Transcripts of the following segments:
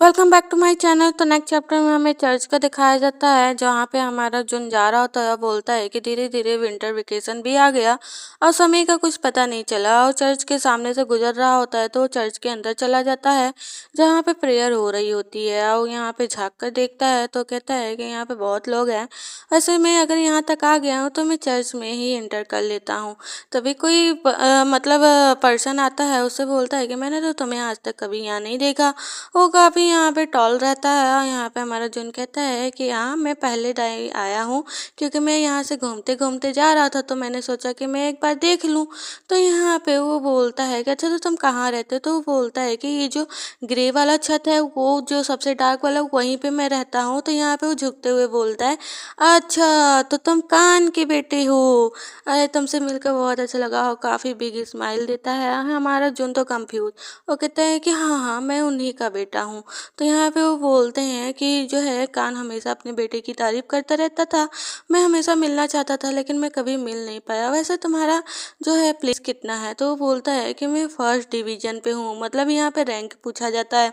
Welcome back to my channel. तो next chapter में हमें चर्च का दिखाया जाता है, जहाँ पे हमारा जुन जा रहा होता है बोलता है कि धीरे धीरे विंटर वेकेशन भी आ गया और समय का कुछ पता नहीं चला और चर्च के सामने से गुजर रहा होता है तो वो चर्च के अंदर चला जाता है जहाँ पे प्रेयर हो रही होती है और यहाँ पे झांक कर देखता है तो कहता है कि यहाँ पे बहुत लोग हैं। वैसे मैं अगर यहाँ तक आ गया हूँ तो मैं चर्च में ही इंटर कर लेता हूँ। तभी कोई मतलब पर्सन आता है, उससे बोलता है कि मैंने तो तुम्हें आज तक कभी यहाँ नहीं देखा। वो काफ़ी यहाँ पे टॉल रहता है और यहाँ पे हमारा जुन कहता है कि हाँ, मैं पहले टाइम आया हूँ क्योंकि मैं यहाँ से घूमते घूमते जा रहा था तो मैंने सोचा कि मैं एक बार देख लूँ। तो यहाँ पे वो बोलता है कि अच्छा, तो तुम कहाँ रहते हो? तो वो बोलता है कि ये जो ग्रे वाला छत है, वो जो सबसे डार्क वाला, वहीं पे मैं रहता हूँ। तो यहाँ पे वो झुकते हुए बोलता है, अच्छा तो तुम कान के बेटे हो। अरे, तुमसे मिलकर बहुत अच्छा लगा। और काफ़ी बिग स्माइल देता है हमारा जुन। तो कंफ्यूज वो कहता है कि हाँ हाँ, मैं उन्हीं का बेटा हूँ। तो यहाँ पे वो बोलते हैं कि जो है, कान हमेशा अपने बेटे की तारीफ करता रहता था। मैं हमेशा मिलना चाहता था लेकिन मैं कभी मिल नहीं पाया। वैसे तुम्हारा जो है प्लेस कितना है? तो वो बोलता है कि मैं फर्स्ट डिवीजन पे हूँ। मतलब यहाँ पे रैंक पूछा जाता है।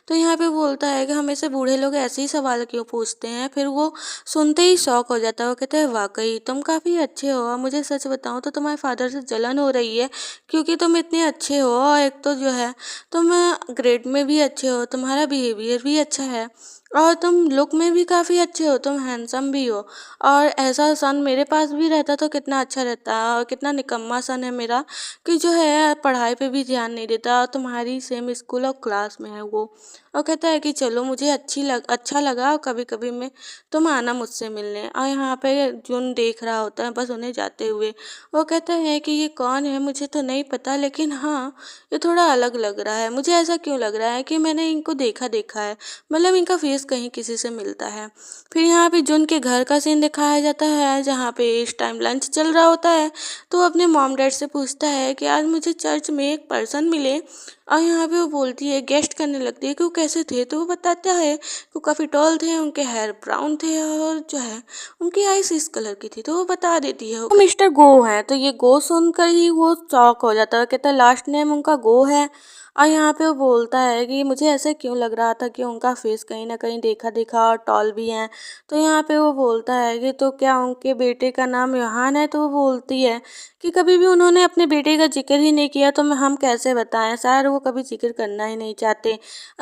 तो यहाँ पे बोलता है कि हमेशा बूढ़े लोग ऐसे ही सवाल क्यों पूछते हैं? फिर वो सुनते ही शॉक हो जाता है। वो कहते हैं, वाकई तुम काफ़ी अच्छे हो और मुझे सच बताऊँ तो तुम्हारे फादर से जलन हो रही है क्योंकि तुम इतने अच्छे हो और एक तो जो है तुम ग्रेड में भी अच्छे हो, तुम्हारा बिहेवियर भी अच्छा है और तुम लुक में भी काफ़ी अच्छे हो, तुम हैंडसम भी हो। और ऐसा सन मेरे पास भी रहता तो कितना अच्छा रहता। और कितना निकम्मा सन है मेरा कि जो है पढ़ाई पे भी ध्यान नहीं देता और तुम्हारी सेम स्कूल और क्लास में है वो। और कहता है कि चलो, मुझे अच्छा लगा और कभी कभी मैं तुम आना मुझसे मिलने। और यहाँ पे जुन देख रहा होता है बस उन्हें जाते हुए। वो कहता है कि ये कौन है मुझे तो नहीं पता, लेकिन हाँ, ये थोड़ा अलग लग रहा है। मुझे ऐसा क्यों लग रहा है कि मैंने इनको देखा देखा है, मतलब इनका फेस कहीं किसी से मिलता है। फिर यहाँ पे जुन के घर का सीन दिखाया जाता है, जहाँ पे इस टाइम लंच चल रहा होता है। तो वो अपने मॉम डैड से पूछता है कि आज मुझे चर्च में एक पर्सन मिले। और यहाँ पे वो बोलती है, गेस्ट करने लगती है कि वो कैसे थे। तो वो बताता है कि वो काफ़ी टॉल थे, उनके हेयर ब्राउन थे और जो है उनकी आइस इस कलर की थी। तो वो बता देती है वो मिस्टर गो है। तो ये गो सुनकर ही वो शॉक हो जाता है, कहता है लास्ट नेम उनका गो है। और यहाँ पे वो बोलता है कि मुझे ऐसे क्यों लग रहा था कि उनका फेस कहीं ना कहीं देखा देखा और टॉल भी हैं। तो यहाँ पे वो बोलता है कि तो क्या उनके बेटे का नाम योहान है? तो वो बोलती है कि कभी भी उन्होंने अपने बेटे का जिक्र ही नहीं किया, तो हम कैसे बताएं, शायद वो कभी जिक्र करना ही नहीं चाहते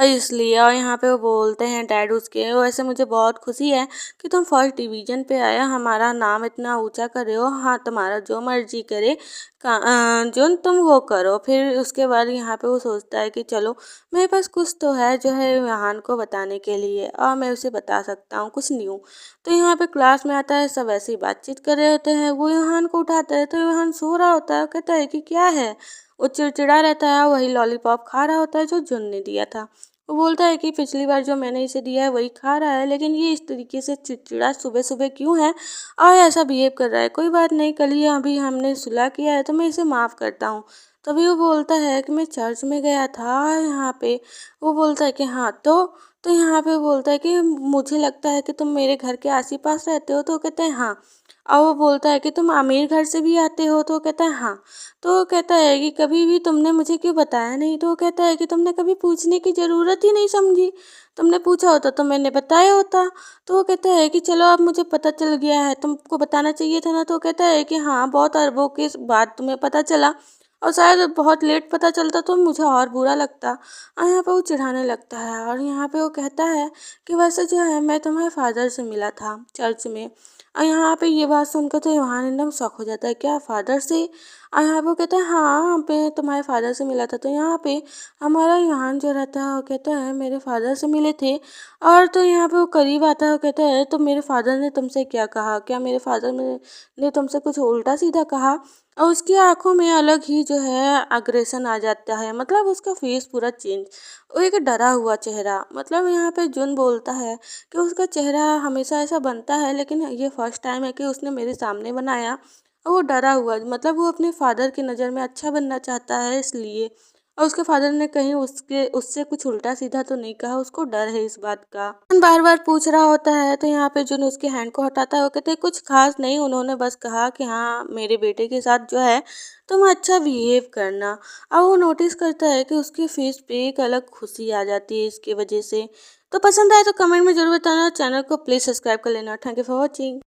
इसलिए। और यहाँ पे वो बोलते हैं डैड उसके, वैसे मुझे बहुत खुशी है कि तुम फर्स्ट डिवीजन पे आया, हमारा नाम इतना ऊंचा कर रहे हो। हाँ, तुम्हारा जो मर्जी करे जो तुम वो करो। फिर उसके बाद यहाँ पे वो सोचता है कि चलो, मेरे पास कुछ तो है जो है यहाँ को बताने के लिए और मैं उसे बता सकता हूँ कुछ न्यू। तो यहाँ पे क्लास में आता है, सब ऐसी बातचीत कर रहे होते हैं। वो यूहान को उठाता है तो यूहान सो रहा होता है। वो कहता है कि क्या है? वो चिड़चिड़ा रहता है, वही लॉलीपॉप खा रहा होता है जो जुन ने दिया था। वो बोलता है कि पिछली बार जो मैंने इसे दिया है वही खा रहा है, लेकिन ये इस तरीके से चिड़चिड़ा सुबह सुबह क्यों है और ऐसा बिहेव कर रहा है? कोई बात नहीं, कल ही अभी हमने सुलह किया है तो मैं इसे माफ़ करता हूँ। तभी वो बोलता है कि मैं चर्च में गया था यहाँ पे। वो बोलता है कि हाँ, तो यहाँ पे वो बोलता है कि मुझे लगता है कि तुम मेरे घर के आस ही पास रहते हो। तो वो कहते हैं हाँ। और वो बोलता है कि तुम आमिर घर से भी आते हो? तो वो कहता है हाँ। तो वो कहता है कि कभी भी तुमने मुझे क्यों बताया नहीं? तो वो कहता है कि तुमने कभी पूछने की ज़रूरत ही नहीं समझी, तुमने पूछा होता तो मैंने बताया होता। तो वो कहता है कि चलो, अब मुझे पता चल गया है, तुमको बताना चाहिए था ना। तो वो कहता है कि हाँ, बहुत अरबों के बाद तुम्हें पता चला और शायद बहुत लेट पता चलता तो मुझे और बुरा लगता। और यहाँ पे वो चिढ़ाने लगता है और यहाँ पे वो कहता है कि वैसे जो है, मैं तुम्हारे फादर से मिला था चर्च में। और यहाँ पे ये बात सुनकर तो यूहान एकदम शॉक हो जाता है, क्या फादर से? और यहाँ पे वो कहता है हाँ, मैं तुम्हारे फादर से मिला था। तो यहाँ पे हमारा यूहान जो रहता है वो कहता है, मेरे फादर से मिले थे। और तो यहाँ पे वो करीब आता है, वो कहता है, तो मेरे फादर ने तुमसे क्या कहा? क्या मेरे फादर ने तुमसे कुछ उल्टा सीधा कहा? और उसकी आंखों में अलग ही जो है अग्रेशन आ जाता है, मतलब उसका फेस पूरा चेंज, वो एक डरा हुआ चेहरा। मतलब यहाँ पे जुन बोलता है कि उसका चेहरा हमेशा ऐसा बनता है, लेकिन ये फर्स्ट टाइम है कि उसने मेरे सामने बनाया और वो डरा हुआ, मतलब वो अपने फादर की नज़र में अच्छा बनना चाहता है इसलिए। और उसके फादर ने कहीं उससे कुछ उल्टा सीधा तो नहीं कहा, उसको डर है इस बात का। बार बार पूछ रहा होता है तो यहाँ पे जुन उसके हैंड को हटाता है, वो कहते हैं कुछ खास नहीं, उन्होंने बस कहा कि हाँ मेरे बेटे के साथ जो है तुम अच्छा बिहेव करना। अब वो नोटिस करता है कि उसके फेस पे एक अलग खुशी आ जाती है इसकी वजह से। तो पसंद आए तो कमेंट में जरूर बताना, चैनल को प्लीज सब्सक्राइब कर लेना। Thank you for watching.